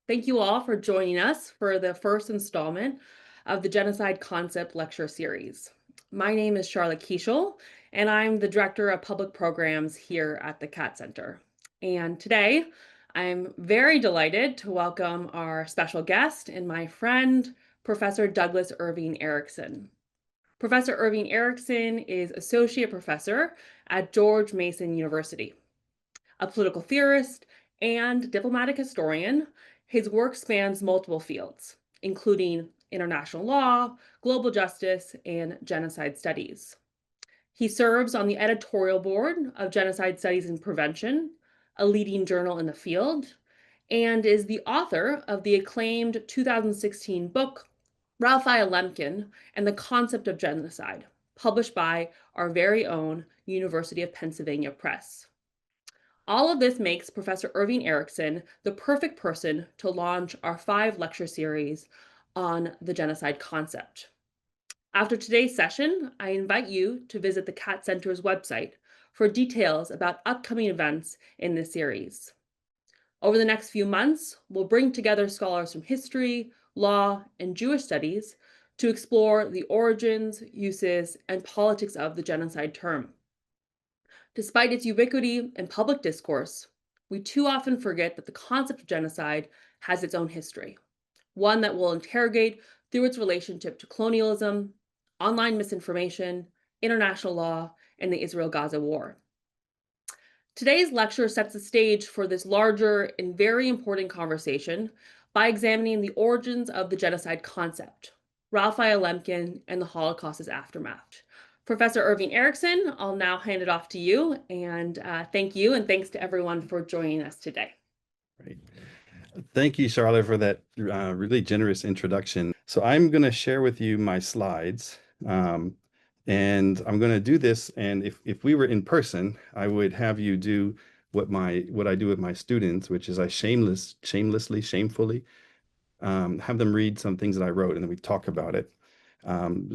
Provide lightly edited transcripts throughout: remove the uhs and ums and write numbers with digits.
Thank you all for joining us for the first installment of the Genocide Concept Lecture Series. My name is Charlotte Kieschel, and I'm the Director of Public Programs here at the CAT Center. And today, I'm very delighted to welcome our special guest and my friend, Professor Douglas Irving-Erickson. Professor Irving-Erickson is Associate Professor at George Mason University. A political theorist and diplomatic historian, his work spans multiple fields, including international law, global justice, and genocide studies. He serves on the editorial board of Genocide Studies and Prevention, a leading journal in the field, and is the author of the acclaimed 2016 book, Raphael Lemkin and the Concept of Genocide, published by our very own University of Pennsylvania Press. All of this makes Professor Irving-Erickson the perfect person to launch our 5-lecture series on the genocide concept. After today's session, I invite you to visit the CAT Center's website for details about upcoming events in this series. Over the next few months, we'll bring together scholars from history, law, and Jewish studies to explore the origins, uses, and politics of the genocide term. Despite its ubiquity in public discourse, we too often forget that the concept of genocide has its own history, one that we'll interrogate through its relationship to colonialism, online misinformation, international law, and the Israel-Gaza war. Today's lecture sets the stage for this larger and very important conversation by examining the origins of the genocide concept, Raphael Lemkin and the Holocaust's aftermath. Professor Irving-Erickson, I'll now hand it off to you, and thank you, and thanks to everyone for joining us today. Great. Thank you, Charlotte, for that really generous introduction. So I'm going to share with you my slides, and I'm going to do this. And if we were in person, I would have you do what I do with my students, which is I shamefully have them read some things that I wrote, and then we talk about it.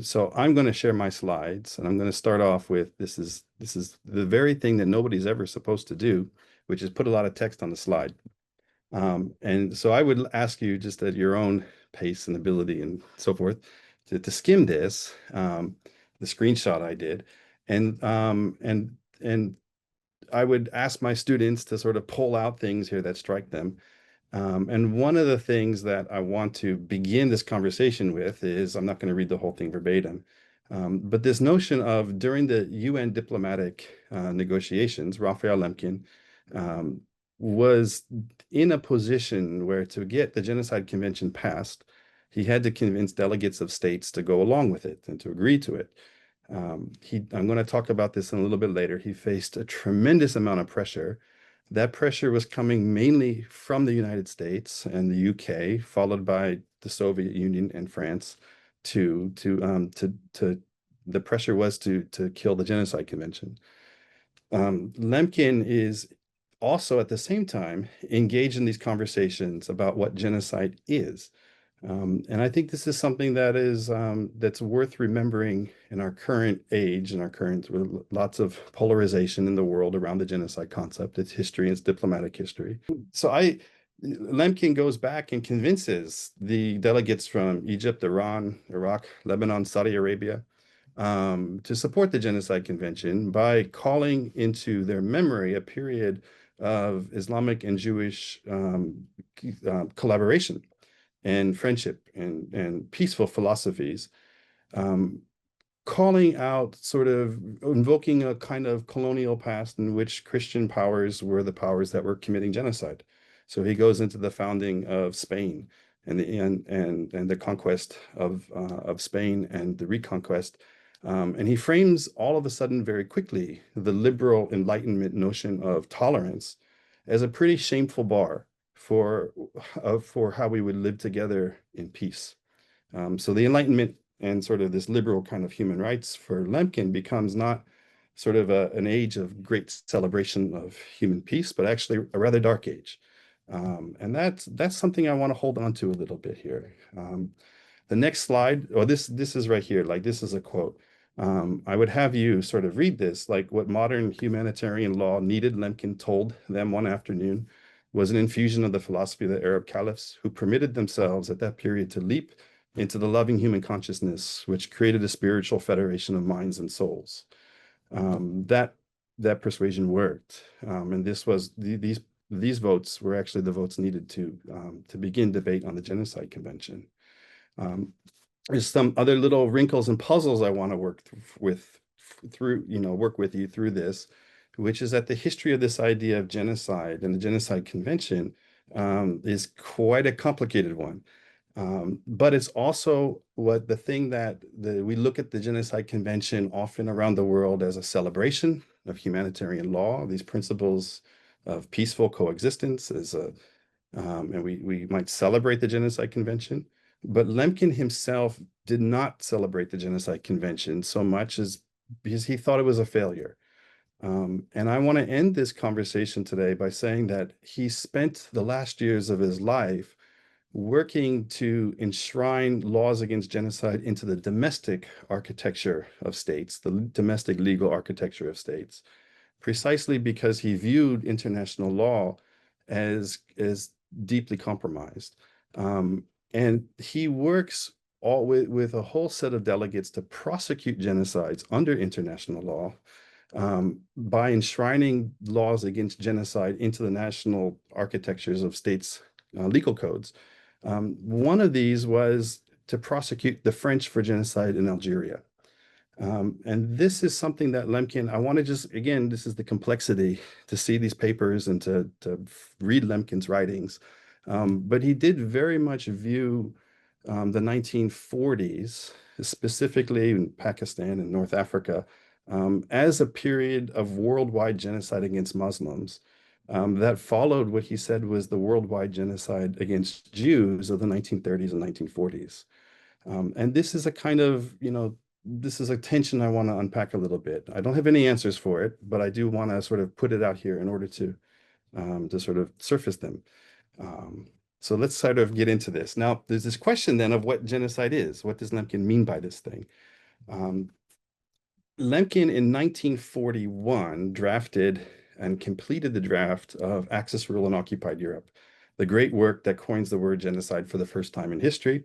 So I'm going to share my slides, and I'm going to start off with this is the very thing that nobody's ever supposed to do, which is put a lot of text on the slide. And so I would ask you, just at your own pace and ability and so forth, to skim this, the screenshot I did, and I would ask my students to sort of pull out things here that strike them. And one of the things that I want to begin this conversation with is, I'm not going to read the whole thing verbatim, but this notion of, during the UN diplomatic negotiations, Raphael Lemkin was in a position where, to get the Genocide Convention passed, he had to convince delegates of states to go along with it and to agree to it. I'm going to talk about this in a little bit later. He faced a tremendous amount of pressure. That pressure was coming mainly from the United States and the UK, followed by the Soviet Union and France. The pressure was to kill the Genocide Convention. Lemkin is also at the same time engaged in these conversations about what genocide is. And I think this is something that is that's worth remembering in our current age, in our current, with lots of polarization in the world around the genocide concept, its history, its diplomatic history. So Lemkin goes back and convinces the delegates from Egypt, Iran, Iraq, Lebanon, Saudi Arabia to support the Genocide Convention by calling into their memory a period of Islamic and Jewish collaboration and friendship and peaceful philosophies, calling out, sort of invoking a kind of colonial past in which Christian powers were the powers that were committing genocide. So he goes into the founding of Spain and the conquest of Spain and the reconquest. And he frames, all of a sudden, very quickly, the liberal Enlightenment notion of tolerance as a pretty shameful bar for how we would live together in peace. So the Enlightenment and sort of this liberal kind of human rights for Lemkin becomes not sort of an age of great celebration of human peace, but actually a rather dark age. And that's something I want to hold on to a little bit here. The next slide, or this is right here, like, this is a quote. I would have you sort of read this, like what modern humanitarian law needed. Lemkin told them one afternoon. was an infusion of the philosophy of the Arab caliphs, who permitted themselves at that period to leap into the loving human consciousness, which created a spiritual federation of minds and souls. That persuasion worked, and these votes were actually the votes needed to begin debate on the Genocide Convention. There's some other little wrinkles and puzzles I want to work with you through this, which is that the history of this idea of genocide and the Genocide Convention is quite a complicated one. But it's also the thing that we look at the Genocide Convention often around the world as a celebration of humanitarian law, these principles of peaceful coexistence, and we might celebrate the Genocide Convention. But Lemkin himself did not celebrate the Genocide Convention so much as because he thought it was a failure. And I want to end this conversation today by saying that he spent the last years of his life working to enshrine laws against genocide into the domestic architecture of states, the domestic legal architecture of states, precisely because he viewed international law as deeply compromised. And he works with a whole set of delegates to prosecute genocides under international law by enshrining laws against genocide into the national architectures of states' legal codes. One of these was to prosecute the French for genocide in Algeria. And this is something that Lemkin, I want to just, again, this is the complexity to see these papers and to read Lemkin's writings. But he did very much view the 1940s, specifically in Pakistan and North Africa, as a period of worldwide genocide against Muslims that followed what he said was the worldwide genocide against Jews of the 1930s and 1940s. And this is a kind of, this is a tension I want to unpack a little bit. I don't have any answers for it, but I do want to sort of put it out here in order to sort of surface them. So let's sort of get into this. Now, there's this question then of what genocide is. What does Lemkin mean by this thing? Lemkin in 1941 drafted and completed the draft of Axis Rule in Occupied Europe, the great work that coins the word genocide for the first time in history.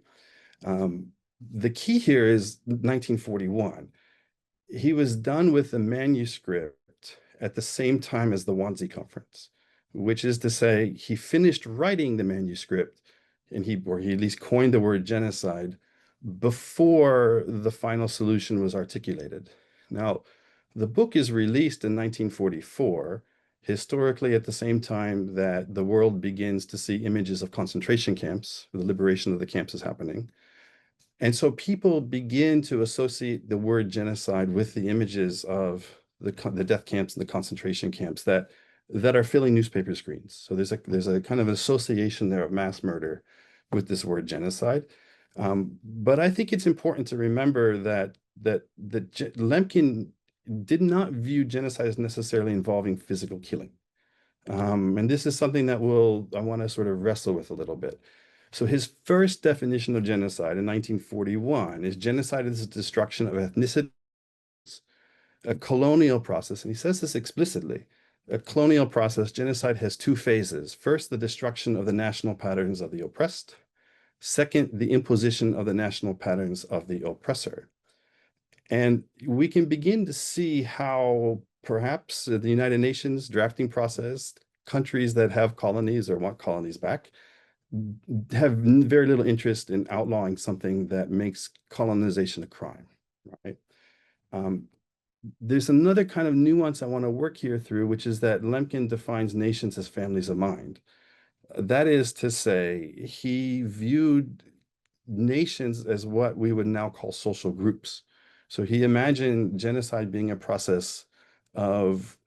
The key here is 1941. He was done with the manuscript at the same time as the Wannsee Conference, which is to say he finished writing the manuscript and he at least coined the word genocide before the final solution was articulated. Now, the book is released in 1944, historically at the same time that the world begins to see images of concentration camps. The liberation of the camps is happening. And so people begin to associate the word genocide with the images of the death camps and the concentration camps that are filling newspaper screens. So there's a kind of association there of mass murder with this word genocide. But I think it's important to remember that Lemkin did not view genocide as necessarily involving physical killing. And this is something that I want to sort of wrestle with a little bit. So his first definition of genocide in 1941 is genocide is the destruction of ethnicity, a colonial process. And he says this explicitly. A colonial process, genocide has two phases. First, the destruction of the national patterns of the oppressed. Second, the imposition of the national patterns of the oppressor. And we can begin to see how perhaps the United Nations drafting process, countries that have colonies or want colonies back, have very little interest in outlawing something that makes colonization a crime, right? There's another kind of nuance I want to work here through, which is that Lemkin defines nations as families of mind. That is to say, he viewed nations as what we would now call social groups. So he imagined genocide being a process of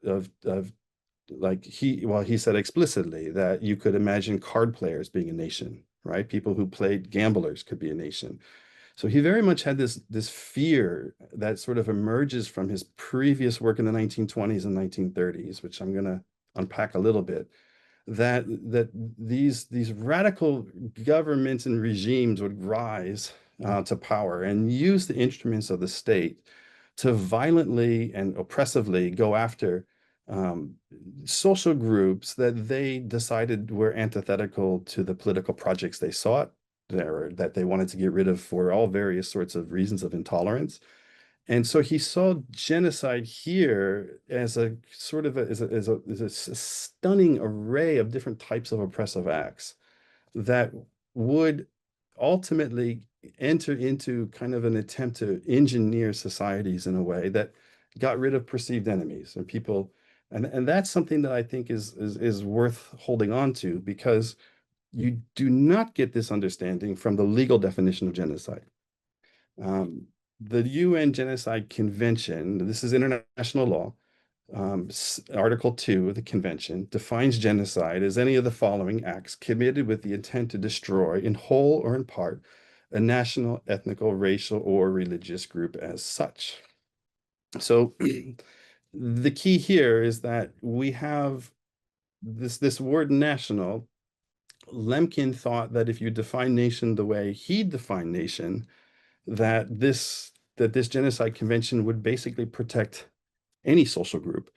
like he said explicitly that you could imagine card players being a nation, right? People who played gamblers could be a nation. So he very much had this fear that sort of emerges from his previous work in the 1920s and 1930s, which I'm going to unpack a little bit, that these radical governments and regimes would rise to power and use the instruments of the state to violently and oppressively go after um, social groups that they decided were antithetical to the political projects they sought there, that they wanted to get rid of for all various sorts of reasons of intolerance. And so he saw genocide here as a sort of a stunning array of different types of oppressive acts that would ultimately enter into kind of an attempt to engineer societies in a way that got rid of perceived enemies and people. And that's something that I think is worth holding on to, because you do not get this understanding from the legal definition of genocide. Um, the UN Genocide Convention, this is international law, Article 2 of the convention defines genocide as any of the following acts committed with the intent to destroy, in whole or in part, a national, ethnical, racial, or religious group as such. So the key here is that we have this word national. Lemkin thought that if you define nation the way he defined nation, that this genocide convention would basically protect any social group.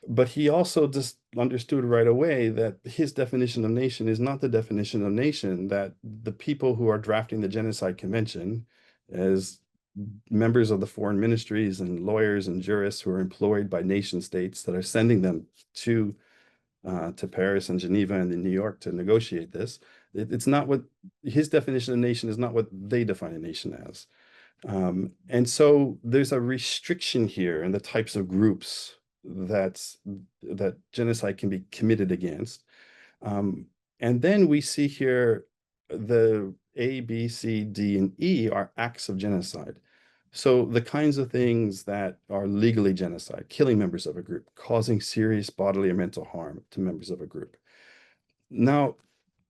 But he also just understood right away that his definition of nation is not the definition of nation that the people who are drafting the Genocide Convention, as members of the foreign ministries and lawyers and jurists who are employed by nation states that are sending them to Paris and Geneva and in New York to negotiate this. It's not what his definition of nation is, not what they define a nation as. And so there's a restriction here in the types of groups that genocide can be committed against. Um, and then we see here the A, B, C, D, and E are acts of genocide. So the kinds of things that are legally genocide, killing members of a group, causing serious bodily or mental harm to members of a group. Now,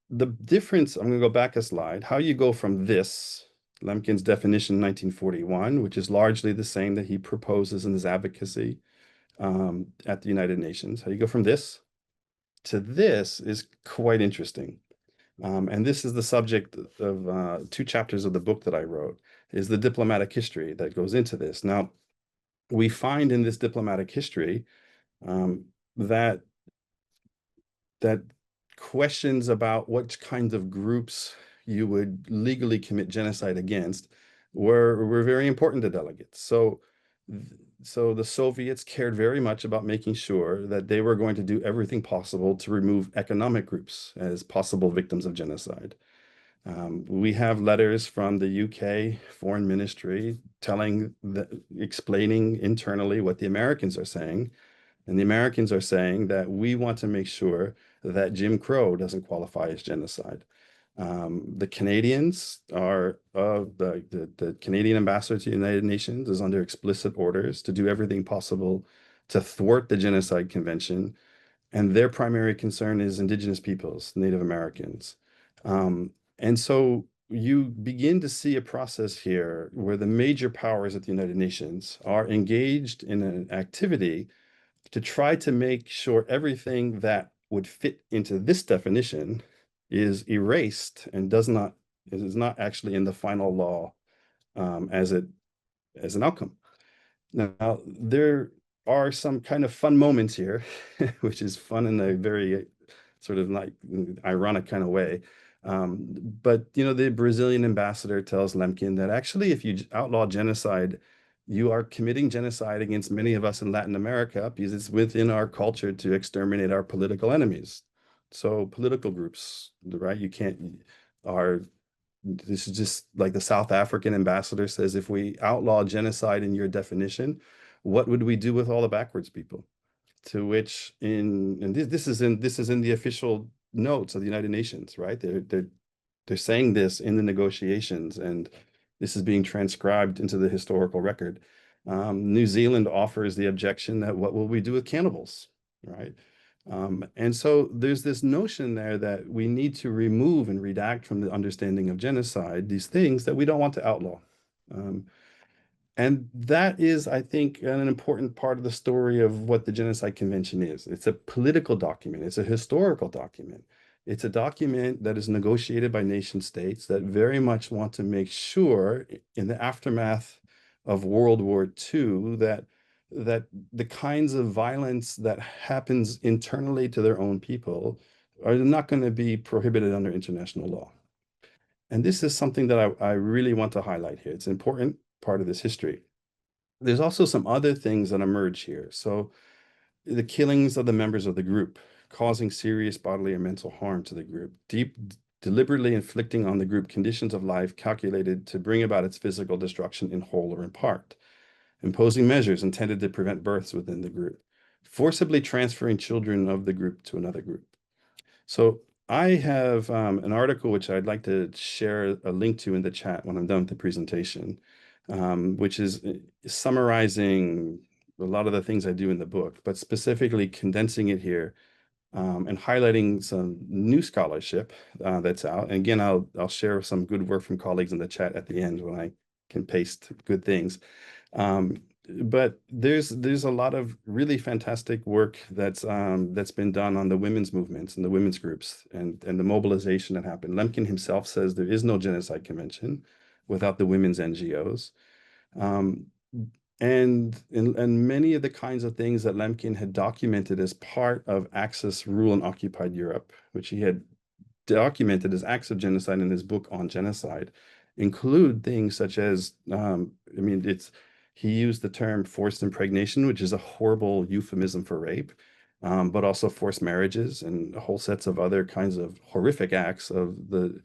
the difference, I'm going to go back a slide, how you go from this, Lemkin's definition in 1941, which is largely the same that he proposes in his advocacy at the United Nations. How you go from this to this is quite interesting. And this is the subject of 2 chapters of the book that I wrote, is the diplomatic history that goes into this. Now, we find in this diplomatic history um, that that questions about what kinds of groups you would legally commit genocide against were very important to delegates. So the Soviets cared very much about making sure that they were going to do everything possible to remove economic groups as possible victims of genocide. We have letters from the UK Foreign Ministry explaining internally what the Americans are saying. And the Americans are saying that we want to make sure that Jim Crow doesn't qualify as genocide. The Canadians are the Canadian ambassador to the United Nations is under explicit orders to do everything possible to thwart the Genocide Convention, and their primary concern is Indigenous peoples, Native Americans. And so you begin to see a process here where the major powers at the United Nations are engaged in an activity to try to make sure everything that would fit into this definition is erased and is not actually in the final law as an outcome. Now, there are some kind of fun moments here, which is fun in a very sort of like ironic kind of way. But the Brazilian ambassador tells Lemkin that actually, if you outlaw genocide, you are committing genocide against many of us in Latin America because it's within our culture to exterminate our political enemies. So political groups, right? You can't are This is just like the South African ambassador says, if we outlaw genocide in your definition, what would we do with all the backwards people? To which this is in the official notes of the United Nations, right? They're saying this in the negotiations, and this is being transcribed into the historical record. New Zealand offers the objection that what will we do with cannibals, right? And so there's this notion there that we need to remove and redact from the understanding of genocide these things that we don't want to outlaw. And that is, I think, an important part of the story of what the Genocide Convention is. It's a political document. It's a historical document. It's a document that is negotiated by nation states that very much want to make sure in the aftermath of World War II that that the kinds of violence that happens internally to their own people are not going to be prohibited under international law. And this is something that I really want to highlight here. It's an important part of this history. There's also some other things that emerge here. So the killings of the members of the group, causing serious bodily or mental harm to the group, deliberately inflicting on the group conditions of life calculated to bring about its physical destruction in whole or in part, imposing measures intended to prevent births within the group, forcibly transferring children of the group to another group. So I have an article which I'd like to share a link to in the chat when I'm done with the presentation, which is summarizing a lot of the things I do in the book, but specifically condensing it here, and highlighting some new scholarship that's out. And again, I'll share some good work from colleagues in the chat at the end when I can paste good things. But there's a lot of really fantastic work that's been done on the women's movements and the women's groups and the mobilization that happened. Lemkin himself says there is no genocide convention without the women's NGOs. Um, and many of the kinds of things that Lemkin had documented as part of Axis rule in occupied Europe, which he had documented as acts of genocide in his book on genocide, include things such as, I mean, he used the term forced impregnation, which is a horrible euphemism for rape, but also forced marriages and whole sets of other kinds of horrific acts of the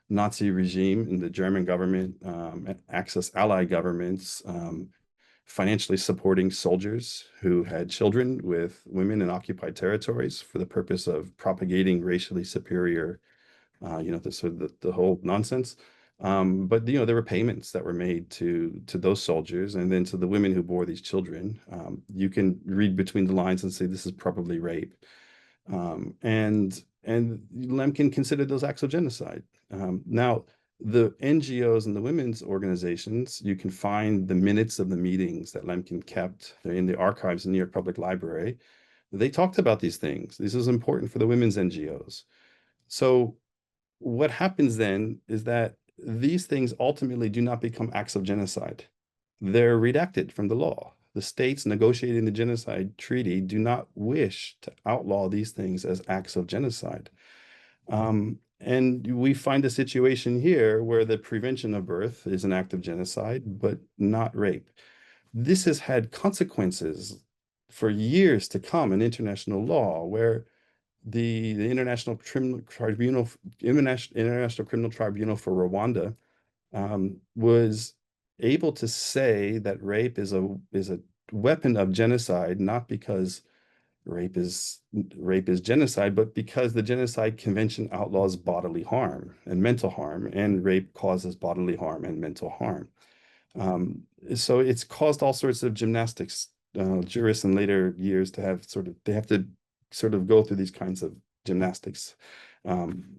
Nazi regime and the German government, and Axis allied governments, financially supporting soldiers who had children with women in occupied territories for the purpose of propagating racially superior, the sort of the whole nonsense. But there were payments that were made to those soldiers and then to the women who bore these children. You can read between the lines and say this is probably rape. And Lemkin considered those acts of genocide. Now, the NGOs and the women's organizations, you can find the minutes of the meetings that Lemkin kept. They're in the archives in New York Public Library. They talked about these things. This is important for the women's NGOs. So what happens then is that these things ultimately do not become acts of genocide. They're redacted from the law. The states negotiating the genocide treaty do not wish to outlaw these things as acts of genocide. And we find a situation here where the prevention of birth is an act of genocide, but not rape. This has had consequences for years to come in international law, where the International Criminal Tribunal, International Criminal Tribunal for Rwanda, was able to say that rape is a weapon of genocide, not because rape is genocide, but because the Genocide Convention outlaws bodily harm and mental harm, and rape causes bodily harm and mental harm. So it's caused all sorts of gymnastics. Jurists in later years they have to sort of go through these kinds of gymnastics.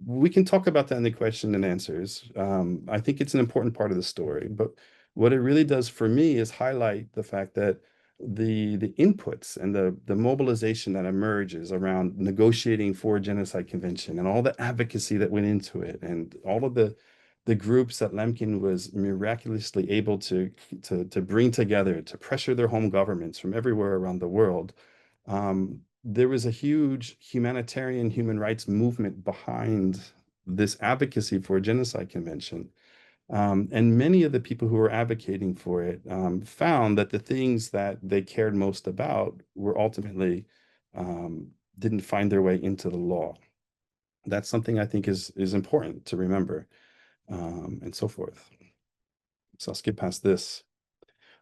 We can talk about that in the question and answers. I think it's an important part of the story, but what it really does for me is highlight the fact that the inputs and the mobilization that emerges around negotiating for a genocide convention and all the advocacy that went into it and all of the groups that Lemkin was miraculously able to bring together to pressure their home governments from everywhere around the world. There was a huge humanitarian human rights movement behind this advocacy for a genocide convention. And many of the people who were advocating for it found that the things that they cared most about were ultimately didn't find their way into the law. That's something I think is important to remember, and so forth. So I'll skip past this.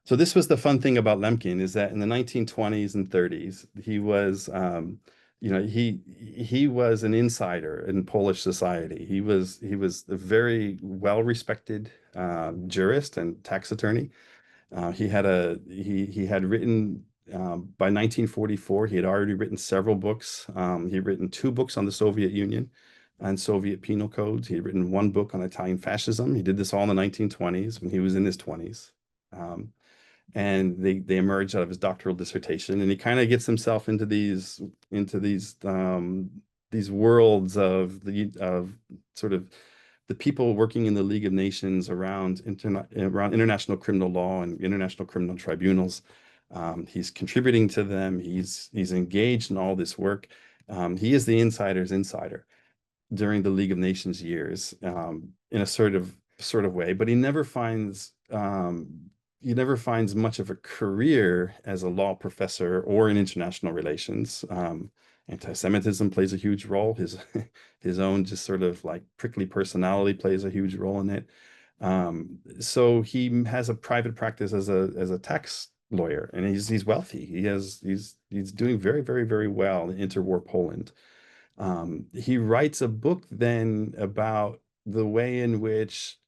So this was the fun thing about Lemkin, is that in the 1920s and 30s, he was, he was an insider in Polish society. He was a very well-respected jurist and tax attorney. He had written, by 1944, he had already written several books. He had written 2 books on the Soviet Union and Soviet penal codes. He had written 1 book on Italian fascism. He did this all in the 1920s when he was in his 20s. And they emerged out of his doctoral dissertation, and he kind of gets himself into these worlds of sort of the people working in the League of Nations around international criminal law and international criminal tribunals. He's contributing to them. He's engaged in all this work. He is the insider's insider during the League of Nations years, in a sort of way, but he never finds much of a career as a law professor or in international relations. Anti-Semitism plays a huge role. His own just sort of like prickly personality plays a huge role in it. So he has a private practice as a tax lawyer, and he's wealthy. He's doing very, very, very well in interwar Poland. He writes a book then about the way in which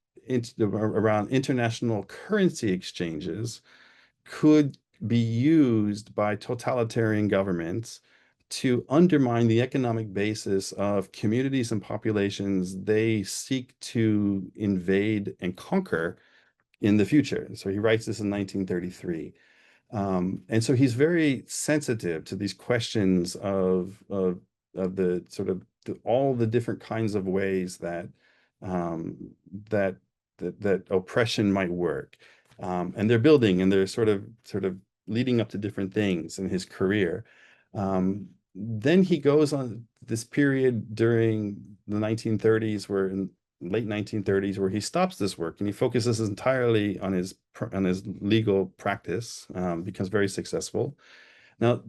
around international currency exchanges could be used by totalitarian governments to undermine the economic basis of communities and populations they seek to invade and conquer in the future. So he writes this in 1933. And so he's very sensitive to these questions of the sort of all the different kinds of ways that um, that that oppression might work. And they're building and they're sort of leading up to different things in his career. Then he goes on this period during the 1930s, where in late 1930s, where he stops this work and he focuses entirely on his legal practice, becomes very successful. Now,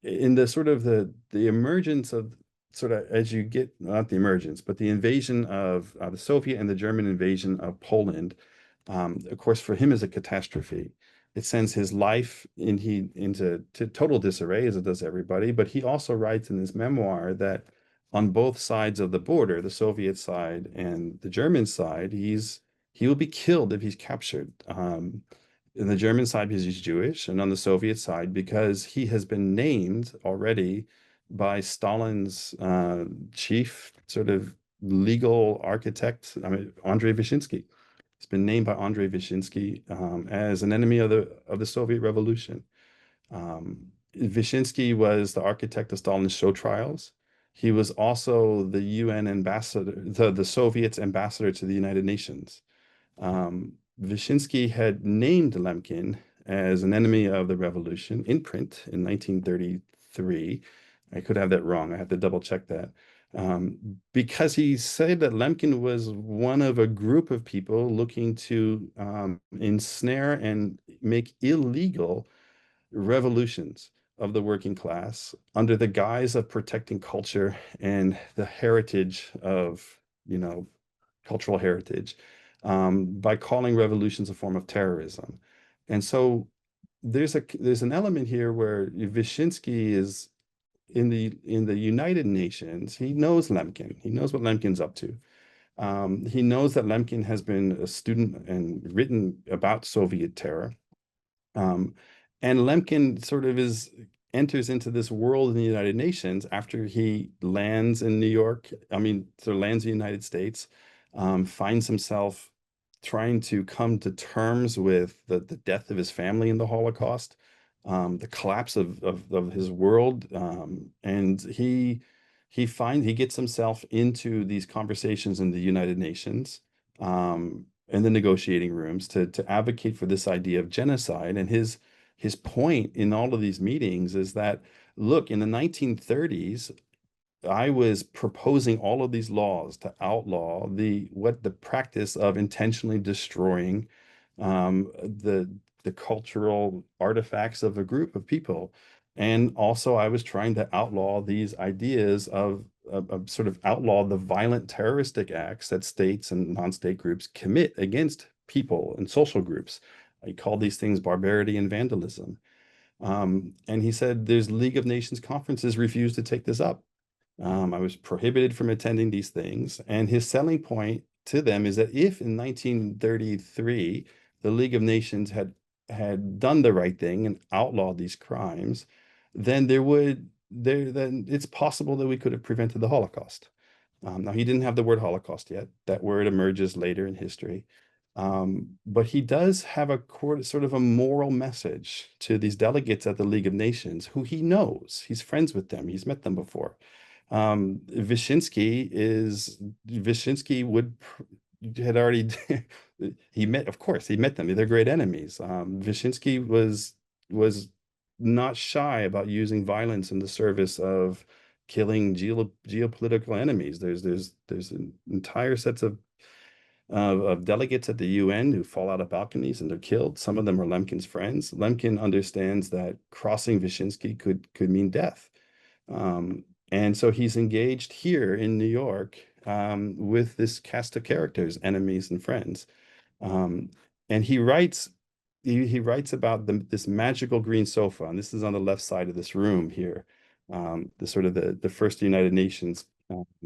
in the sort of the emergence of sort of as you get not the emergence, but the invasion of the Soviet and the German invasion of Poland, of course, for him is a catastrophe. It sends his life into total disarray, as it does everybody. But he also writes in his memoir that on both sides of the border, the Soviet side and the German side, he will be killed if he's captured. In the German side because he's Jewish, and on the Soviet side because he has been named already by Stalin's chief sort of legal architect, I mean, Andrei Vyshinsky. He's been named by Andrei Vyshinsky as an enemy of the Soviet Revolution. Vyshinsky was the architect of Stalin's show trials. He was also the UN ambassador, the Soviet's ambassador to the United Nations. Vyshinsky had named Lemkin as an enemy of the revolution in print in 1933. I could have that wrong. I have to double check that. Because he said that Lemkin was one of a group of people looking to ensnare and make illegal revolutions of the working class under the guise of protecting culture and the heritage of, you know, cultural heritage, by calling revolutions a form of terrorism. And so there's an element here where Wyszynski is in the United Nations. He knows Lemkin. He knows what Lemkin's up to. He knows that Lemkin has been a student and written about Soviet terror. Um, and Lemkin sort of enters into this world in the United Nations after he lands in New York. I mean, so lands in the United States, finds himself trying to come to terms with the death of his family in the Holocaust, the collapse of his world, and he gets himself into these conversations in the United Nations. In the negotiating rooms to advocate for this idea of genocide. And his point in all of these meetings is that, look, in the 1930s, I was proposing all of these laws to outlaw the practice of intentionally destroying the cultural artifacts of a group of people. And also, I was trying to outlaw these ideas of sort of outlaw the violent terroristic acts that states and non-state groups commit against people and social groups. I call these things barbarity and vandalism. And he said there's League of Nations conferences refused to take this up. I was prohibited from attending these things. And his selling point to them is that if in 1933 the League of Nations had done the right thing and outlawed these crimes, then then it's possible that we could have prevented the Holocaust. Now he didn't have the word Holocaust yet. That word emerges later in history. But he does have sort of a moral message to these delegates at the League of Nations who he knows. He's friends with them. He's met them before. Wyszynski had already he met, of course, he met them. They're great enemies. Wyszynski was not shy about using violence in the service of killing geopolitical enemies. There's an entire sets of delegates at the UN who fall out of balconies and they're killed. Some of them are Lemkin's friends. Lemkin understands that crossing Wyszynski could mean death. Um, and so he's engaged here in New York with this cast of characters, enemies and friends. Um, and he writes about this magical green sofa, and this is on the left side of this room here, the sort of the first United Nations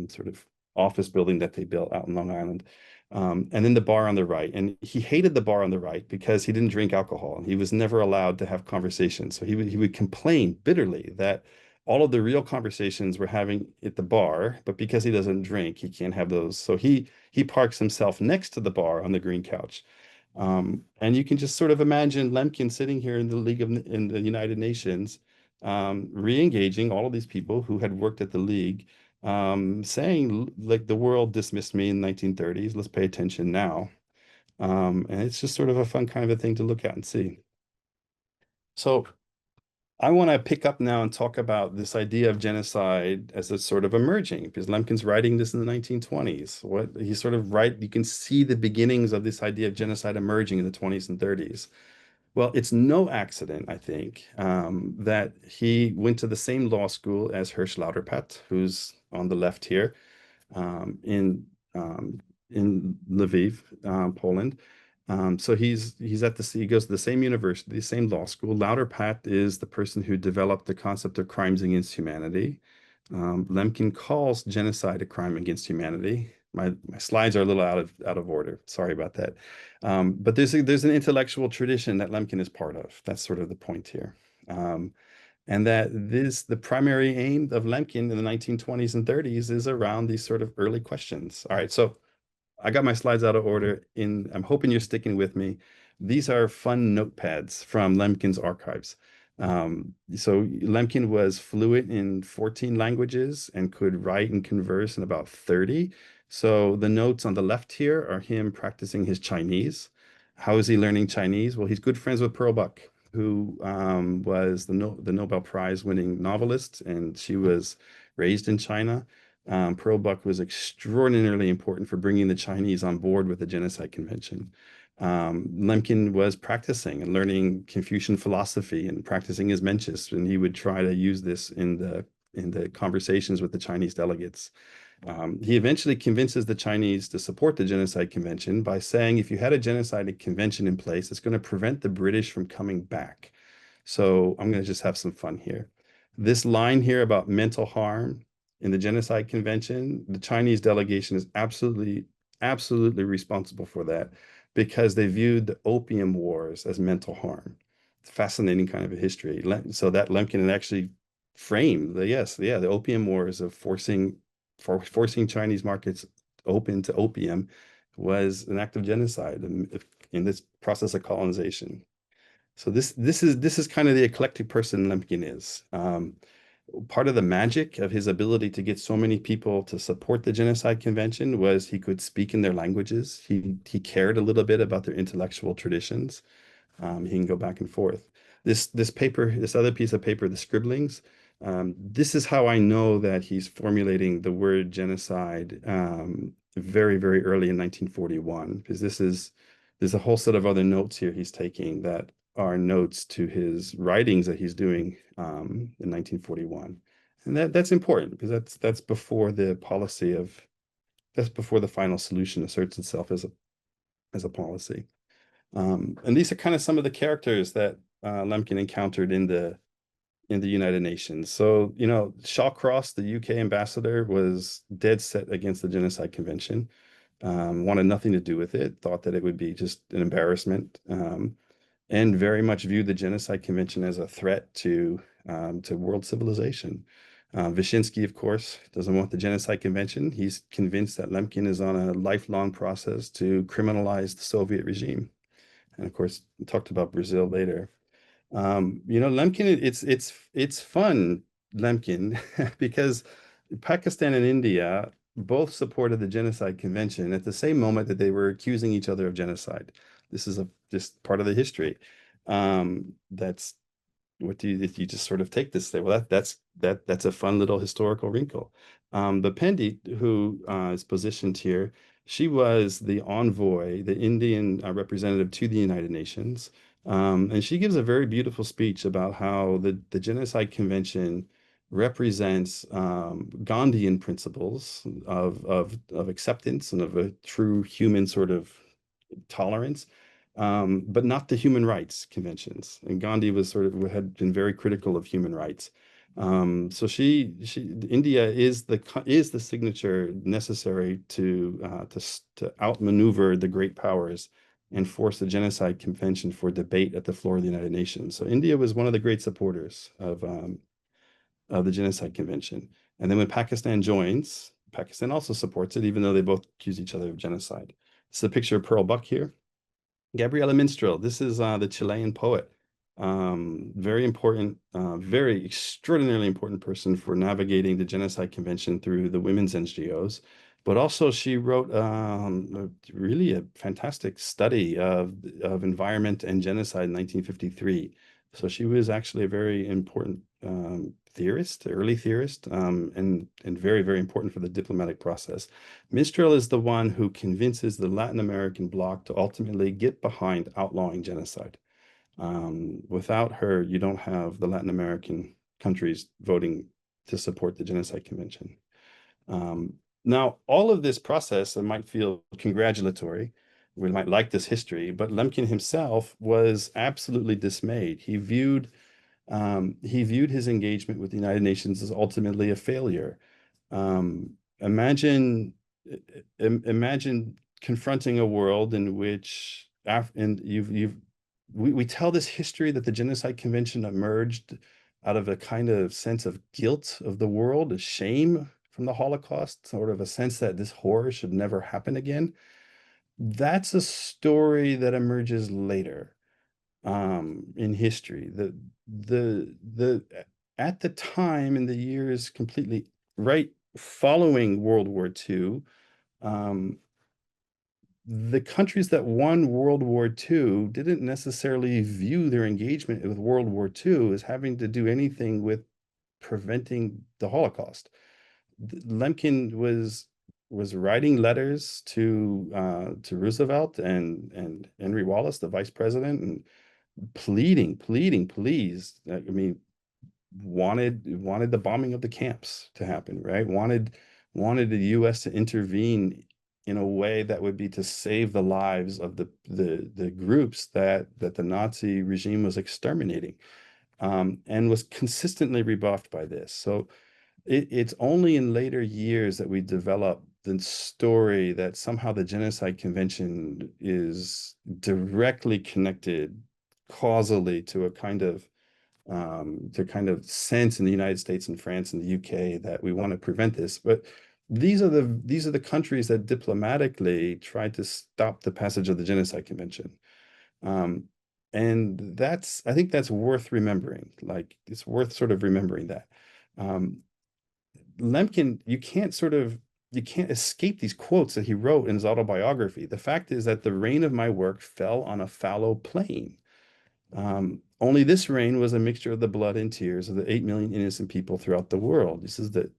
sort of office building that they built out in Long Island. And then the bar on the right. And he hated the bar on the right because he didn't drink alcohol. He was never allowed to have conversations. So he would complain bitterly that all of the real conversations we're having at the bar, but because he doesn't drink, he can't have those. So he parks himself next to the bar on the green couch. And you can just sort of imagine Lemkin sitting here in the in the United Nations, re-engaging all of these people who had worked at the League, saying like the world dismissed me in the 1930s. Let's pay attention now. And it's just sort of a fun kind of a thing to look at and see. So I want to pick up now and talk about this idea of genocide as it's sort of emerging, because Lemkin's writing this in the 1920s. What he's sort of right, you can see the beginnings of this idea of genocide emerging in the 20s and 30s. Well, it's no accident, I think, that he went to the same law school as Hirsch Lauterpacht, who's on the left here, um, in um, in Lviv, Poland. So he's at he goes to the same university, the same law school. Lauterpacht is the person who developed the concept of crimes against humanity. Lemkin calls genocide a crime against humanity. My slides are a little out of order. Sorry about that. But there's an intellectual tradition that Lemkin is part of. That's sort of the point here. And that the primary aim of Lemkin in the 1920s and 30s is around these sort of early questions. All right, so I got my slides out of order. I'm hoping you're sticking with me. These are fun notepads from Lemkin's archives. So Lemkin was fluent in 14 languages and could write and converse in about 30. So the notes on the left here are him practicing his Chinese. How is he learning Chinese? Well, he's good friends with Pearl Buck, who was the Nobel Prize winning novelist, and she was raised in China. Pearl Buck was extraordinarily important for bringing the Chinese on board with the Genocide Convention. Lemkin was practicing and learning Confucian philosophy and practicing his Mencius, and he would try to use this in the conversations with the Chinese delegates. He eventually convinces the Chinese to support the Genocide Convention by saying if you had a genocide convention in place, it's going to prevent the British from coming back. So I'm going to just have some fun here. This line here about mental harm in the Genocide Convention, the Chinese delegation is absolutely responsible for that because they viewed the Opium Wars as mental harm. It's a fascinating kind of a history. So that Lemkin had actually framed the Opium Wars of forcing Chinese markets open to opium was an act of genocide in this process of colonization. So this is kind of the eclectic person Lemkin is. Part of the magic of his ability to get so many people to support the Genocide Convention was he could speak in their languages. He cared a little bit about their intellectual traditions. He can go back and forth. This other piece of paper, the scribblings, this is how I know that he's formulating the word genocide very, very early in 1941, because there's a whole set of other notes here he's taking that are notes to his writings that he's doing in 1941. And that's important because that's before that's before the final solution asserts itself as a policy. And these are kind of some of the characters that Lemkin encountered in the United Nations. So, Shawcross, the UK ambassador, was dead set against the Genocide Convention, wanted nothing to do with it, thought that it would be just an embarrassment, and very much viewed the Genocide Convention as a threat to world civilization. Wyszynski, of course, doesn't want the Genocide Convention. He's convinced that Lemkin is on a lifelong process to criminalize the Soviet regime. And of course, we talked about Brazil later. Lemkin, it's fun, Lemkin, because Pakistan and India both supported the Genocide Convention at the same moment that they were accusing each other of genocide. This is just part of the history. That's what do you, if you just sort of take this, say, well, that's a fun little historical wrinkle. But Pandit, who is positioned here, she was the envoy, the Indian representative to the United Nations. And she gives a very beautiful speech about how the Genocide Convention represents Gandhian principles of acceptance and of a true human sort of tolerance, but not the human rights conventions. And Gandhi was sort of had been very critical of human rights. So India is the signature necessary to outmaneuver the great powers and force the Genocide Convention for debate at the floor of the United Nations. So India was one of the great supporters of the Genocide Convention. And then when Pakistan joins, Pakistan also supports it, even though they both accuse each other of genocide. This is a picture of Pearl Buck here. Gabriela Mistral, this is the Chilean poet. Very important, very extraordinarily important person for navigating the Genocide Convention through the women's NGOs. But also she wrote really a fantastic study of environment and genocide in 1953. So she was actually a very important theorist, early theorist, and very, very important for the diplomatic process. Mistral is the one who convinces the Latin American bloc to ultimately get behind outlawing genocide. Without her, you don't have the Latin American countries voting to support the Genocide Convention. Now, all of this process might feel congratulatory. We might like this history, but Lemkin himself was absolutely dismayed. He viewed his engagement with the United Nations as ultimately a failure. Um, imagine, imagine confronting a world in which, and we tell this history that the Genocide Convention emerged out of a kind of sense of guilt of the world, a shame from the Holocaust, sort of a sense that this horror should never happen again. That's a story that emerges later in history. The At the time in the years completely right following World War II, um, the countries that won World War II didn't necessarily view their engagement with World War II as having to do anything with preventing the Holocaust. Lemkin was writing letters to Roosevelt and Henry Wallace, the vice president, and pleading, please. I mean, wanted the bombing of the camps to happen, right? Wanted the U.S. to intervene in a way that would be to save the lives of the groups that the Nazi regime was exterminating, and was consistently rebuffed by this. So it's only in later years that we develop the story that somehow the Genocide Convention is directly connected causally to kind of sense in the United States and France and the UK that we want to prevent this. But these are the countries that diplomatically tried to stop the passage of the Genocide Convention. Um, and I think that's worth remembering. Like it's worth sort of remembering that. Um, Lemkin, you can't escape these quotes that he wrote in his autobiography. The fact is that the rain of my work fell on a fallow plain. Only this rain was a mixture of the blood and tears of the 8 million innocent people throughout the world. This is that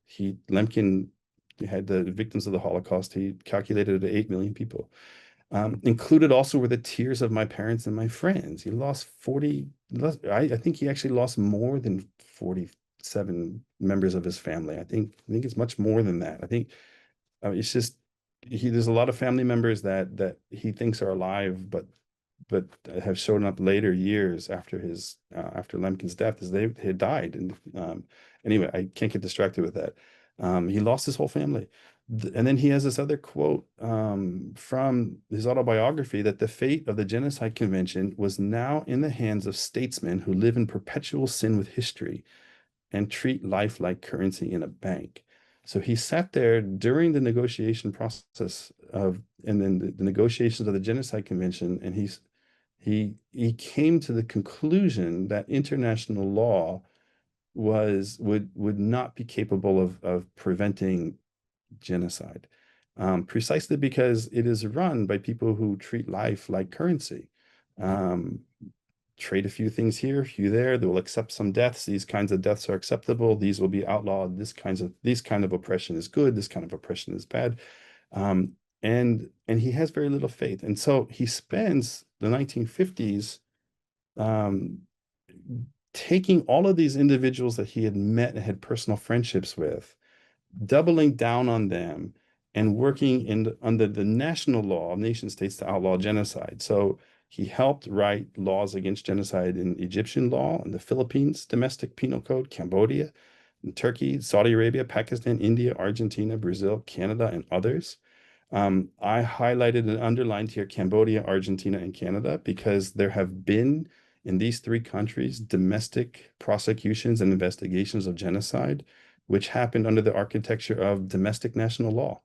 Lemkin had the victims of the Holocaust. He calculated it at 8 million people. Included also were the tears of my parents and my friends. He lost 40, I think he actually lost more than 47 members of his family. I think it's much more than that. I think it's just there's a lot of family members that he thinks are alive, but have shown up later years after after Lemkin's death as they had died. And anyway, I can't get distracted with that. He lost his whole family. And then he has this other quote from his autobiography that the fate of the Genocide Convention was now in the hands of statesmen who live in perpetual sin with history and treat life like currency in a bank. So he sat there during the negotiation process and then the negotiations of the Genocide Convention, and he came to the conclusion that international law would not be capable of preventing genocide, precisely because it is run by people who treat life like currency. Um, trade a few things here, a few there. They will accept some deaths. These kinds of deaths are acceptable. These will be outlawed. This kind of oppression is good. This kind of oppression is bad. Um, and he has very little faith. And so he spends the 1950s um, taking all of these individuals that he had met and had personal friendships with, doubling down on them and working under the national law of nation states to outlaw genocide. So he helped write laws against genocide in Egyptian law, in the Philippines, domestic penal code, Cambodia, Turkey, Saudi Arabia, Pakistan, India, Argentina, Brazil, Canada, and others. I highlighted and underlined here Cambodia, Argentina, and Canada because there have been in these three countries domestic prosecutions and investigations of genocide, which happened under the architecture of domestic national law.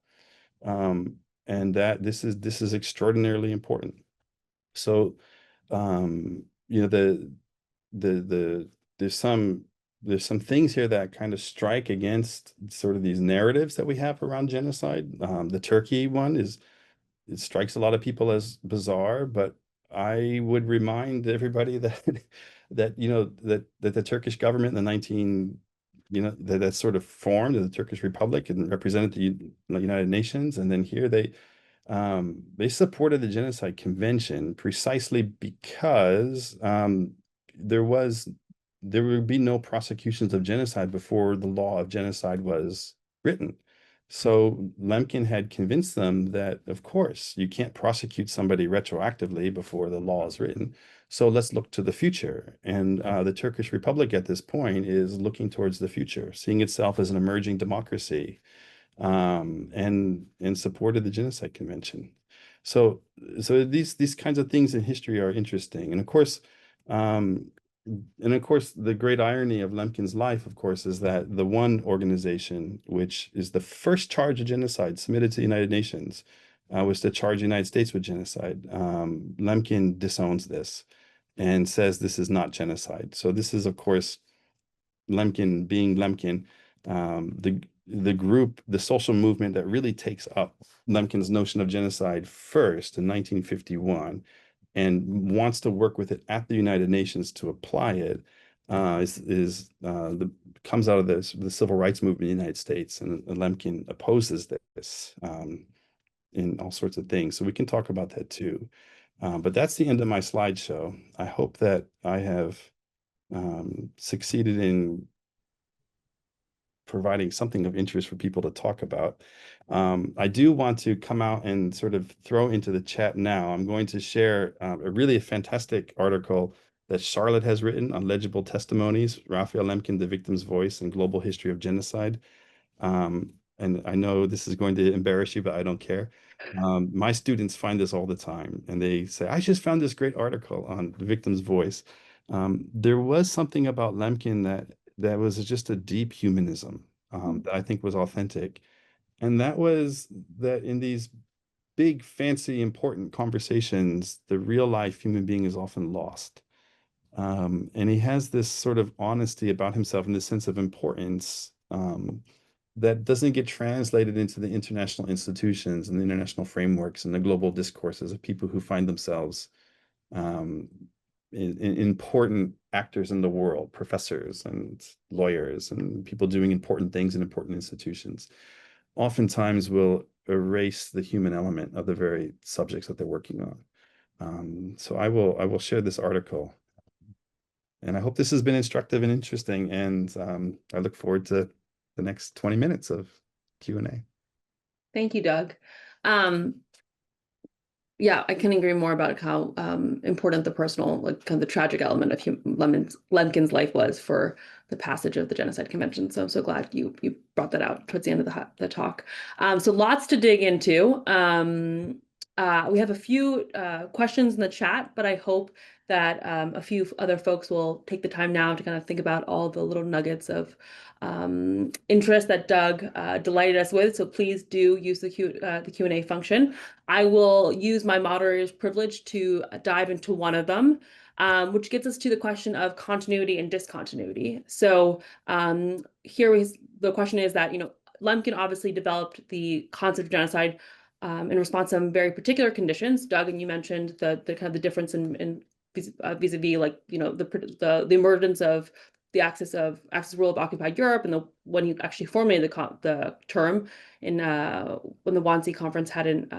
And that this is extraordinarily important. So, you know, the there's some things here that kind of strike against sort of these narratives that we have around genocide. The Turkey one it strikes a lot of people as bizarre, but I would remind everybody that that the Turkish government in the 19 that sort of formed the Turkish Republic and represented the United Nations, and then here they supported the Genocide Convention precisely because there was there would be no prosecutions of genocide before the law of genocide was written. So Lemkin had convinced them that, of course, you can't prosecute somebody retroactively before the law is written. So let's look to the future. And the Turkish Republic at this point is looking towards the future, seeing itself as an emerging democracy, and supported the Genocide Convention. So these kinds of things in history are interesting. Um, and of course, the great irony of Lemkin's life, of course, is that the one organization which is the first charge of genocide submitted to the United Nations was to charge the United States with genocide. Lemkin disowns this and says this is not genocide. So this is, of course, Lemkin being Lemkin, the group, the social movement that really takes up Lemkin's notion of genocide first in 1951 and wants to work with it at the United Nations to apply it, comes out of the civil rights movement in the United States, and Lemkin opposes this in all sorts of things. So we can talk about that too. But that's the end of my slideshow. I hope that I have succeeded in providing something of interest for people to talk about. I do want to come out and sort of throw into the chat now. I'm going to share a really fantastic article that Charlotte has written on legible testimonies, Raphael Lemkin, The Victim's Voice and Global History of Genocide. And I know this is going to embarrass you, but I don't care. My students find this all the time, and they say, I just found this great article on The Victim's Voice. There was something about Lemkin that was just a deep humanism that I think was authentic. And that was that in these big, fancy, important conversations, the real life human being is often lost. And he has this sort of honesty about himself and this sense of importance that doesn't get translated into the international institutions and the international frameworks and the global discourses of people who find themselves important actors in the world, professors and lawyers and people doing important things in important institutions, oftentimes will erase the human element of the very subjects that they're working on. So I will share this article, and I hope this has been instructive and interesting. And I look forward to the next 20 minutes of Q&A. Thank you, Doug. Yeah, I can agree more about how important the personal, like kind of the tragic element of Lemkin's life was for the passage of the Genocide Convention. So I'm so glad you brought that out towards the end of the talk. So lots to dig into. We have a few questions in the chat, but I hope that a few other folks will take the time now to kind of think about all the little nuggets of interest that Doug delighted us with. So please do use the Q&A function. I will use my moderator's privilege to dive into one of them, which gets us to the question of continuity and discontinuity. So the question is that, Lemkin obviously developed the concept of genocide in response to some very particular conditions. Doug, and you mentioned the kind of the difference in vis-a-vis like, the emergence of the Axis rule of occupied Europe, and when he actually formulated the term in when the Wannsee Conference hadn't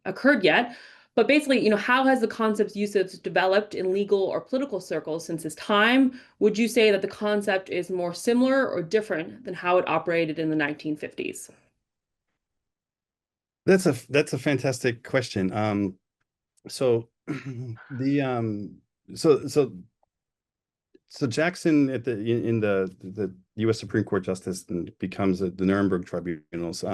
occurred yet. But basically, how has the concept's usage developed in legal or political circles since his time? Would you say that the concept is more similar or different than how it operated in the 1950s? That's a fantastic question. So the so so so Jackson at in the U.S. Supreme Court justice and becomes the Nuremberg tribunals.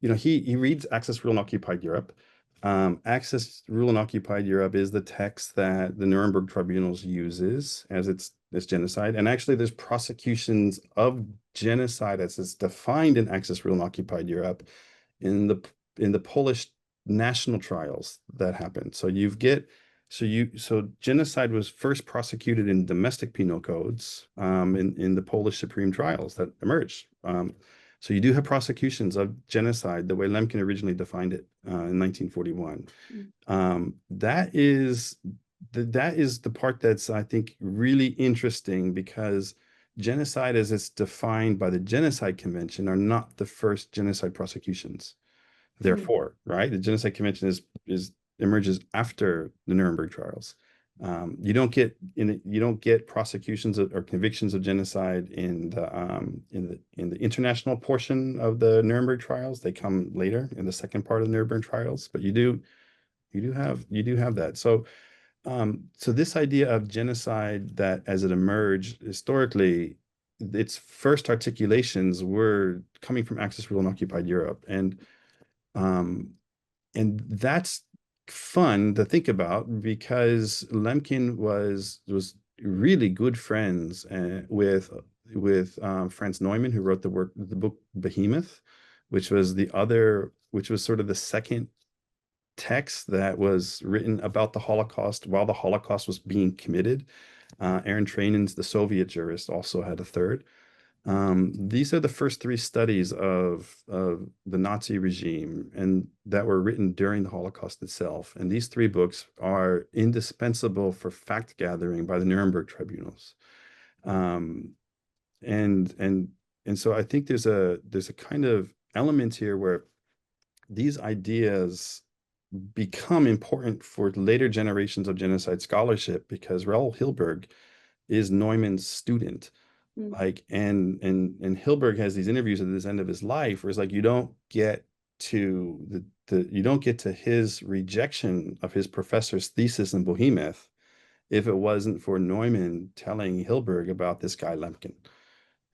He reads Axis Rule in Occupied Europe. Axis Rule in Occupied Europe is the text that the Nuremberg tribunals uses as its genocide. And actually, there's prosecutions of genocide as it's defined in Axis Rule in Occupied Europe in the Polish national trials that happened. So genocide was first prosecuted in domestic penal codes in the Polish Supreme trials that emerged. So you do have prosecutions of genocide the way Lemkin originally defined it in 1941. That is the part that's, I think, really interesting, because genocide as it's defined by the Genocide Convention are not the first genocide prosecutions. Therefore, right, the Genocide Convention is emerges after the Nuremberg trials. You don't get prosecutions or convictions of genocide in the international portion of the Nuremberg trials. They come later in the second part of the Nuremberg trials, but you do have that. So this idea of genocide, that as it emerged historically, its first articulations were coming from Axis rule in occupied Europe, and that's fun to think about, because Lemkin was really good friends with Franz Neumann, who wrote the book Behemoth, which was sort of the second text that was written about the Holocaust while the Holocaust was being committed. Aaron Trainen's The Soviet Jurist also had a third. These are the first three studies of the Nazi regime, and that were written during the Holocaust itself. And these three books are indispensable for fact gathering by the Nuremberg tribunals. And so I think there's a kind of element here where these ideas become important for later generations of genocide scholarship, because Raoul Hilberg is Neumann's student. And Hilberg has these interviews at the end of his life where it's like, you don't get to his rejection of his professor's thesis in Behemoth if it wasn't for Neumann telling Hilberg about this guy Lemkin,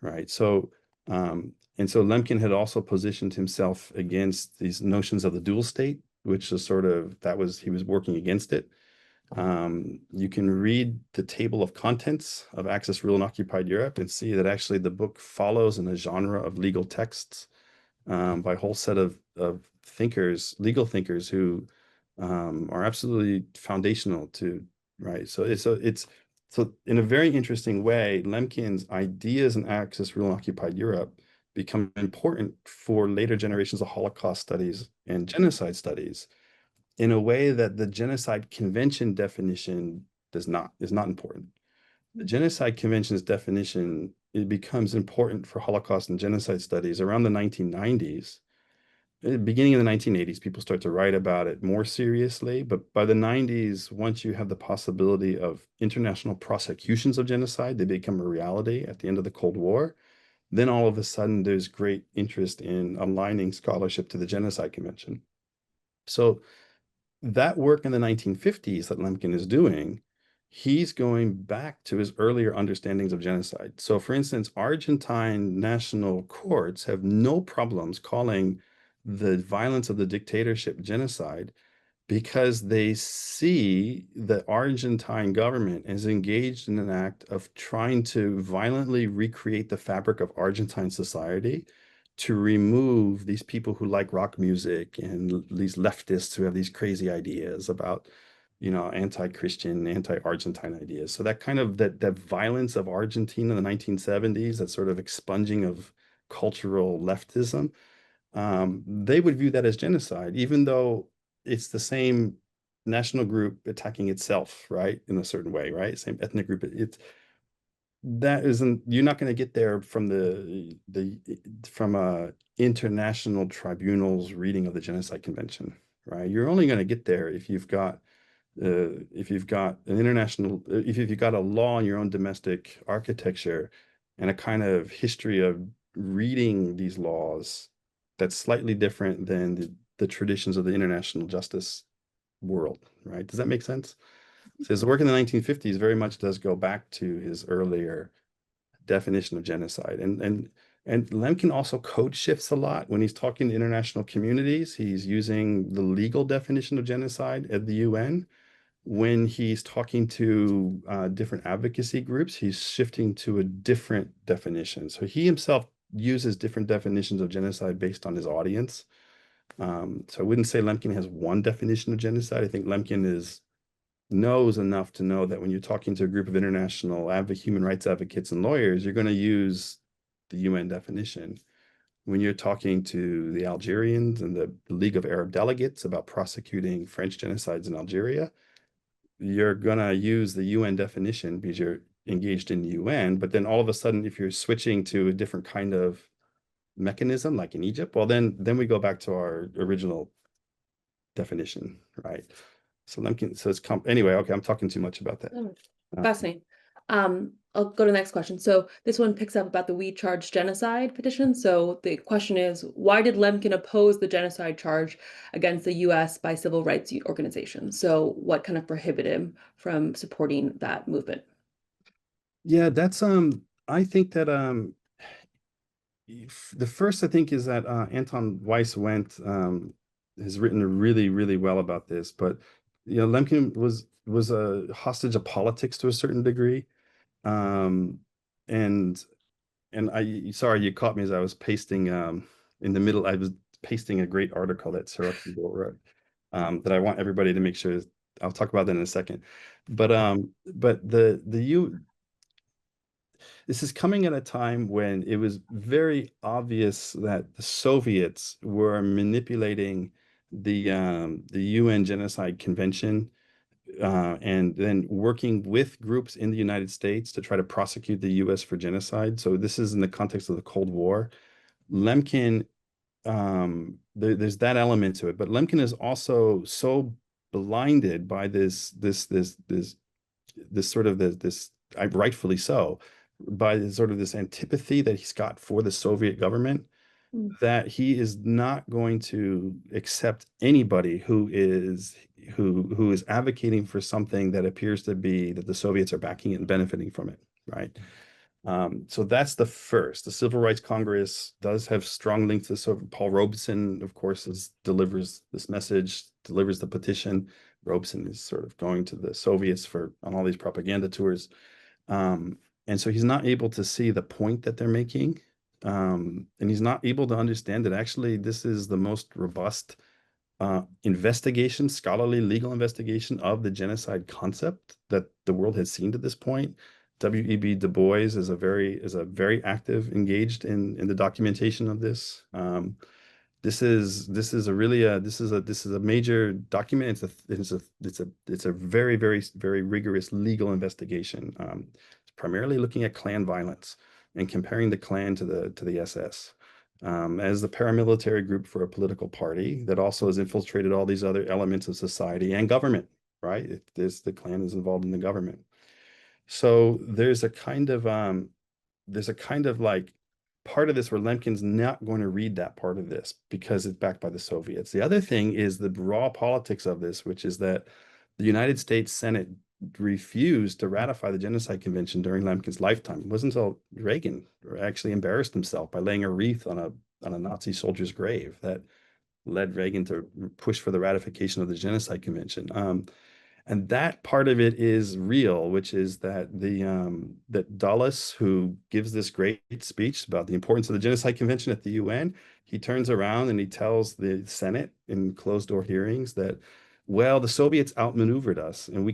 right? So Lemkin had also positioned himself against these notions of the dual state, which is he was working against it. You can read the table of contents of Axis Rule in Occupied Europe and see that actually the book follows in a genre of legal texts by a whole set of legal thinkers who are absolutely foundational to, right? So in a very interesting way, Lemkin's ideas in Axis Rule in Occupied Europe become important for later generations of Holocaust studies and genocide studies, in a way that the Genocide Convention definition is not important. The Genocide Convention's definition, it becomes important for Holocaust and genocide studies around the 1990s. Beginning in the 1980s, people start to write about it more seriously, but by the 90s, once you have the possibility of international prosecutions of genocide, they become a reality at the end of the Cold War. Then all of a sudden, there's great interest in aligning scholarship to the Genocide Convention. So that work in the 1950s that Lemkin is doing, he's going back to his earlier understandings of genocide. So, for instance, Argentine national courts have no problems calling the violence of the dictatorship genocide, because they see the Argentine government is engaged in an act of trying to violently recreate the fabric of Argentine society, to remove these people who like rock music and these leftists who have these crazy ideas about, anti-Christian, anti-Argentine ideas. So that kind of that violence of Argentina in the 1970s, that sort of expunging of cultural leftism, they would view that as genocide, even though it's the same national group attacking itself, right, in a certain way, right? Same ethnic group. It's that isn't you're not going to get there from the from international tribunals reading of the Genocide Convention, right? You're only going to get there if you've got an international if you've got a law in your own domestic architecture and a kind of history of reading these laws that's slightly different than the traditions of the international justice world, right? Does that make sense? So his work in the 1950s very much does go back to his earlier definition of genocide. And Lemkin also code shifts a lot when he's talking to international communities. He's using the legal definition of genocide at the UN. When he's talking to different advocacy groups, he's shifting to a different definition. So he himself uses different definitions of genocide based on his audience. So I wouldn't say Lemkin has one definition of genocide. I think Lemkin knows enough to know that when you're talking to a group of international human rights advocates and lawyers, you're going to use the UN definition. When you're talking to the Algerians and the League of Arab Delegates about prosecuting French genocides in Algeria, you're going to use the UN definition because you're engaged in the UN. But then all of a sudden, if you're switching to a different kind of mechanism, like in Egypt, well, then we go back to our original definition, right? So Lemkin, so anyway, okay, I'm talking too much about that. Oh, fascinating. I'll go to the next question. So this one picks up about the We Charge Genocide petition. So the question is, why did Lemkin oppose the genocide charge against the US by civil rights organizations? So what kind of prohibited him from supporting that movement? Yeah, that's I think that the first I think is that Anton Weiss-Wendt has written really, really well about this, but Lemkin was a hostage of politics to a certain degree. Um, and sorry, you caught me as I was pasting in the middle. I was pasting a great article that Sarah wrote that I want everybody to make sure. I'll talk about that in a second. But this is coming at a time when it was very obvious that the Soviets were manipulating the UN Genocide Convention and then working with groups in the United States to try to prosecute the US for genocide. So this is in the context of the Cold War. Lemkin, there's that element to it, but Lemkin is also so blinded by this sort of this rightfully so, by sort of this antipathy that he's got for the Soviet government, that he is not going to accept anybody who is advocating for something that appears to be that the Soviets are backing it and benefiting from it, right? So that's the first. The Civil Rights Congress does have strong links to Soviet. Paul Robeson, of course, delivers this message, delivers the petition. Robeson is sort of going to the Soviets on all these propaganda tours. And so he's not able to see the point that they're making. And he's not able to understand that actually this is the most robust investigation, scholarly legal investigation of the genocide concept that the world has seen to this point. W.E.B. Du Bois is a very active, engaged in the documentation of this. This is a major document. It's a very, very, very rigorous legal investigation. It's primarily looking at Klan violence and comparing the Klan to the SS as the paramilitary group for a political party that also has infiltrated all these other elements of society and government, right? The Klan is involved in the government. So there's a kind of like part of this where Lemkin's not going to read that part of this because it's backed by the Soviets. The other thing is the raw politics of this, which is that the United States Senate refused to ratify the Genocide Convention during Lemkin's lifetime. It wasn't until Reagan actually embarrassed himself by laying a wreath on a Nazi soldier's grave that led Reagan to push for the ratification of the Genocide Convention. And that part of it is real, which is that that Dulles, who gives this great speech about the importance of the Genocide Convention at the UN, he turns around and he tells the Senate in closed-door hearings that, well, the Soviets outmaneuvered us, and we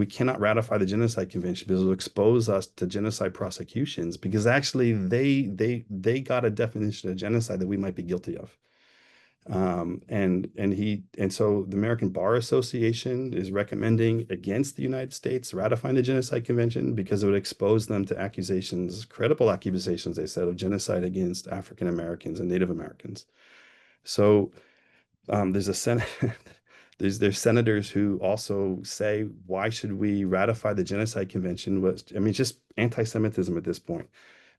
cannot ratify the Genocide Convention because it will expose us to genocide prosecutions because actually they got a definition of genocide that we might be guilty of. And so the American Bar Association is recommending against the United States ratifying the Genocide Convention because it would expose them to accusations, credible accusations, they said, of genocide against African Americans and Native Americans. So there's a Senate. There's senators who also say, why should we ratify the Genocide Convention? I mean, just anti-Semitism at this point,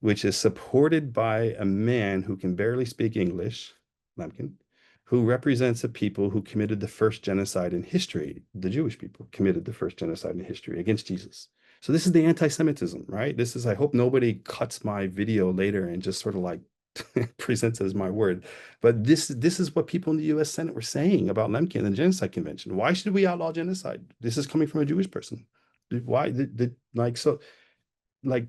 which is supported by a man who can barely speak English, Lemkin, who represents a people who committed the first genocide in history. The Jewish people committed the first genocide in history against Jesus. So this is the anti-Semitism, right? This is, I hope nobody cuts my video later and just sort of like presents as my word. But this is what people in the US Senate were saying about Lemkin and the Genocide Convention. Why should we outlaw genocide? This is coming from a Jewish person. Why like so like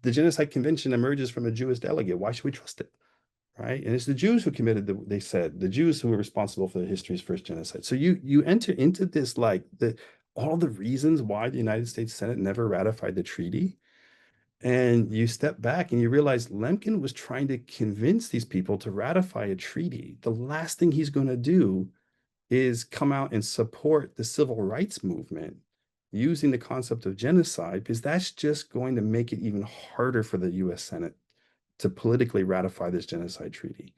the Genocide Convention emerges from a Jewish delegate. Why should we trust it? Right. And it's the Jews who committed they said the Jews who were responsible for the history's first genocide. So you enter into this like all the reasons why the United States Senate never ratified the treaty. And you step back and you realize Lemkin was trying to convince these people to ratify a treaty. The last thing he's going to do is come out and support the civil rights movement using the concept of genocide, because that's just going to make it even harder for the US Senate to politically ratify this genocide treaty,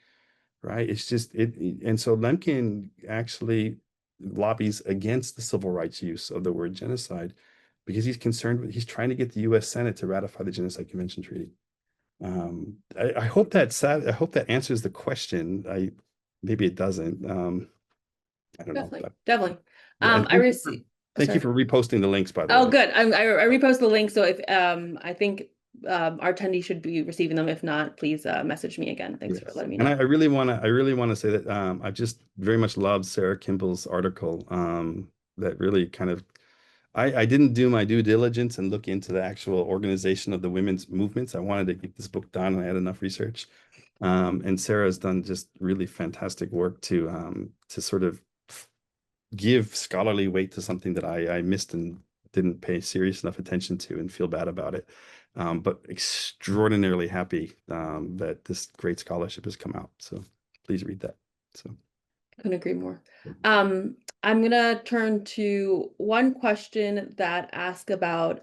right? It's just and so Lemkin actually lobbies against the civil rights use of the word genocide because he's trying to get the US Senate to ratify the Genocide Convention Treaty. I hope I hope that answers the question. Maybe it doesn't. I don't know. Definitely, definitely. Yeah, and I received. thank you Sorry. for reposting the links, by the Oh, way. good. I repost the link. So if I think our attendee should be receiving them. If not, please message me again. Thanks for Yes. letting me And know. I really want to say that I just very much loved Sarah Kimball's article. That really kind of I didn't do my due diligence and look into the actual organization of the women's movements. I wanted to get this book done. I had enough research. And Sarah's done just really fantastic work to sort of give scholarly weight to something that I missed and didn't pay serious enough attention to and feel bad about it. But extraordinarily happy that this great scholarship has come out. So please read that. So Couldn't agree more. I'm gonna turn to one question that asks about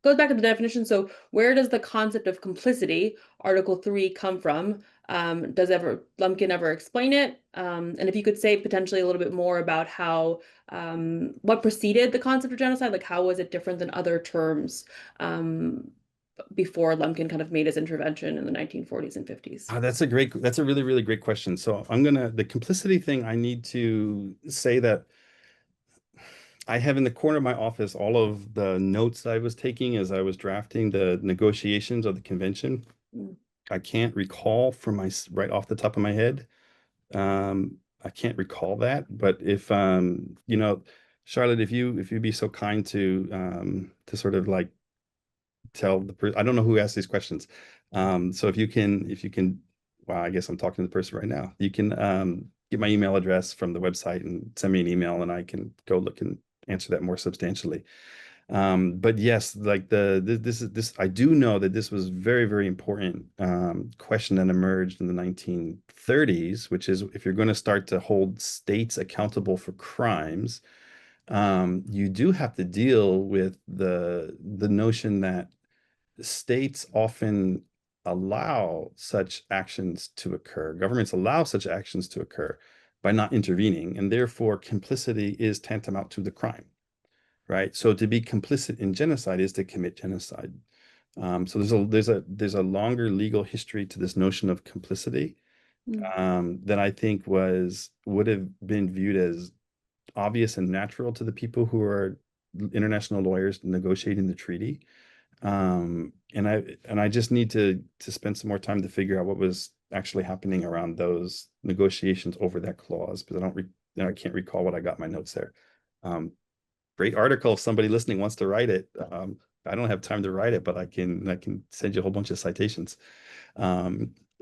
goes back to the definition. So where does the concept of complicity, Article 3, come from? Does Lumpkin ever explain it? And if you could say potentially a little bit more about how what preceded the concept of genocide, like how was it different than other terms before Lumpkin kind of made his intervention in the 1940s and 50s? that's a really, really great question. So the complicity thing, I need to say that I have in the corner of my office all of the notes I was taking as I was drafting the negotiations of the convention. Mm. I can't recall from right off the top of my head. I can't recall that, but if Charlotte, if you'd be so kind to sort of like tell the person, I don't know who asked these questions. So if you can, well, I guess I'm talking to the person right now. You can get my email address from the website and send me an email, and I can go look and answer that more substantially. But yes, like this I do know that this was very, very important question that emerged in the 1930s, which is if you're going to start to hold states accountable for crimes, you do have to deal with the notion that states often allow such actions to occur. Governments allow such actions to occur by not intervening, and therefore complicity is tantamount to the crime, right? So to be complicit in genocide is to commit genocide. So there's a longer legal history to this notion of complicity Mm. that I think would have been viewed as obvious and natural to the people who are international lawyers negotiating the treaty. And I just need to spend some more time to figure out what was actually happening around those negotiations over that clause, because I can't recall what I got in my notes there. Great article. If somebody listening wants to write it, I don't have time to write it, but I can send you a whole bunch of citations.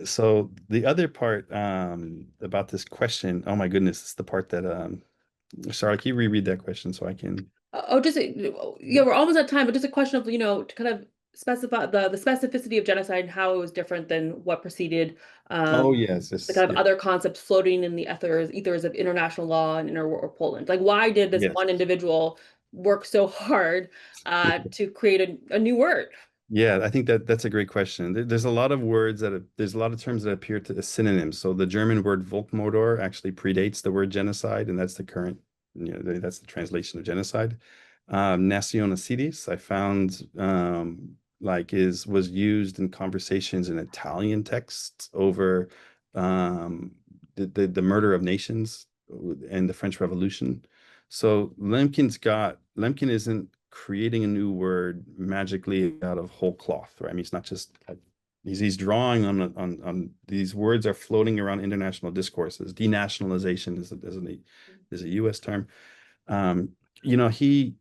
So the other part about this question, oh my goodness, it's the part that sorry, can you reread that question so I can? Oh, just yeah, we're almost at time, but just a question of, to kind of specify the specificity of genocide and how it was different than what preceded Oh, um, yes, the yes, kind of yeah, other concepts floating in the ethers of international law and interwar Poland. Like, why did this yes. one individual work so hard to create a new word? Yeah, I think that's a great question. There's a lot of words there's a lot of terms that appear to as synonyms. So the German word Volkmordor actually predates the word genocide, and that's the current, that's the translation of genocide. Nationocides, I found like is was used in conversations in Italian texts over the murder of nations and the French Revolution. So Lemkin isn't creating a new word magically out of whole cloth, right? I mean, it's not just he's drawing on these words are floating around international discourses. Denationalization is a U.S. term. Um, he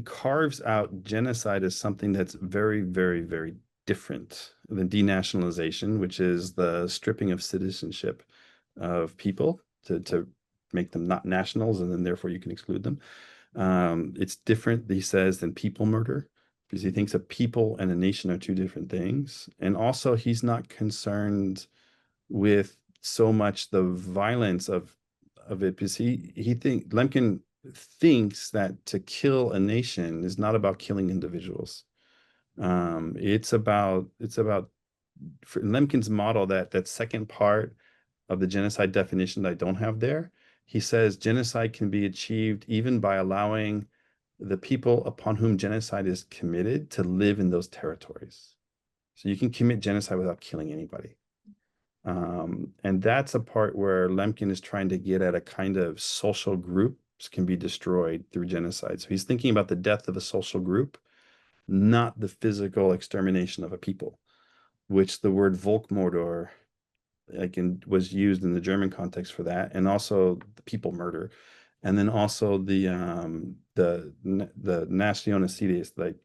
carves out genocide as something that's very, very, very different than denationalization, which is the stripping of citizenship of people to make them not nationals, and then therefore you can exclude them. It's different, he says, than people murder, because he thinks a people and a nation are two different things. And also, he's not concerned with so much the violence of it, because Lemkin thinks that to kill a nation is not about killing individuals. It's about for Lemkin's model, that second part of the genocide definition that I don't have there. He says genocide can be achieved even by allowing the people upon whom genocide is committed to live in those territories. So you can commit genocide without killing anybody. And that's a part where Lemkin is trying to get at a kind of social groups can be destroyed through genocide. So he's thinking about the death of a social group, not the physical extermination of a people, which the word Volkmordor was used in the German context for that, and also the people murder, and then also the Nationocides, like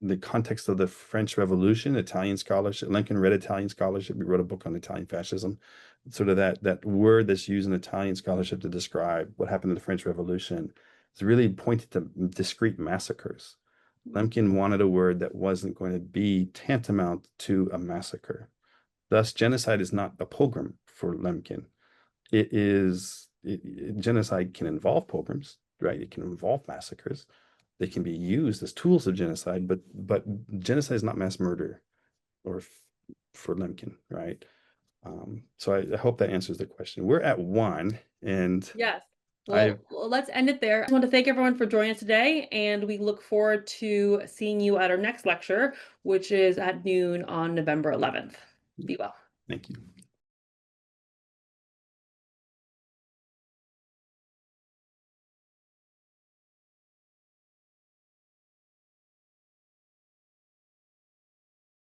the context of the French Revolution, Italian scholarship. Lincoln read Italian scholarship. He wrote a book on Italian fascism. Sort of that word that's used in Italian scholarship to describe what happened in the French Revolution is really pointed to discrete massacres. Lemkin wanted a word that wasn't going to be tantamount to a massacre. Thus, genocide is not a pogrom for Lemkin. Genocide can involve pogroms, right? It can involve massacres. They can be used as tools of genocide, but genocide is not mass murder, or for Lemkin, right? So I hope that answers the question. We're at one, and Yes. I Well, let's end it there. I just want to thank everyone for joining us today, and we look forward to seeing you at our next lecture, which is at noon on November 11th. Be well. thank you.